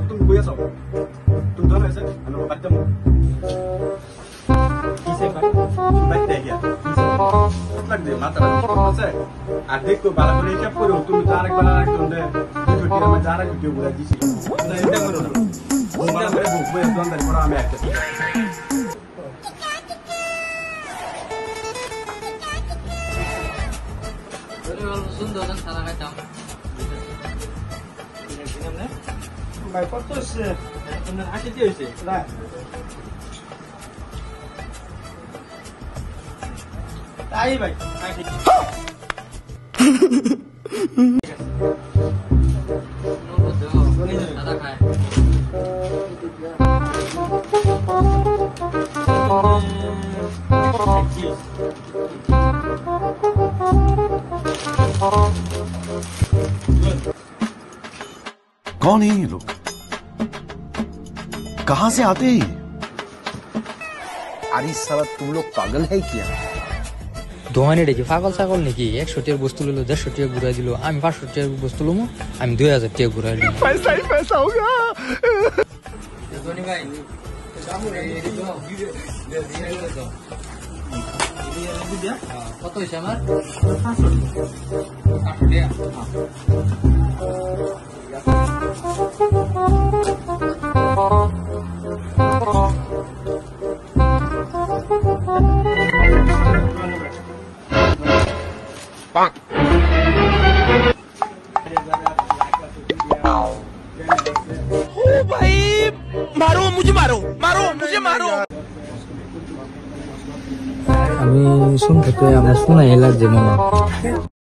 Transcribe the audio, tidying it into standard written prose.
তুমি কই আছো তুমি ধরে আছে আমি বাড়িতে কিসে বাড়িতে গিয়া লাগবে মাথাটা আছে আর দেখো ভালো করে হিসাব করো তুমি তো আরেকবার আরেকজন দে দুটো টিরা মধ্যে আরেকজন কেউ বলে দিছি না এটা করো না তোমরা করে বুঝবে দন্দার পর আমি একটা সুন্দর সারা খাইতাম ভাই কত হচ্ছে আপনার 80 টি হইছে না তাই ভাই সাদা খায় कौन है ये लोग कहां से आते हैं अरे साला तुम लोग पागल है क्या দোকানে ডেকে পাগল ছাগল নাকি 100 টাকার বস্তু লইলো 150 টাকা ঘুরাই দিল আমি 500 টাকার বস্তু লমু আমি 2000 টাকা ঘুরাই দিলাম पैसा ही पैसा होगा ধনী ভাই কত হয়েছে আমার 500 টাকা ओ भाई मारो मुझे मारो मारो मुझे मारो আমি শুনতে আমার শোনাই লাগছে মনে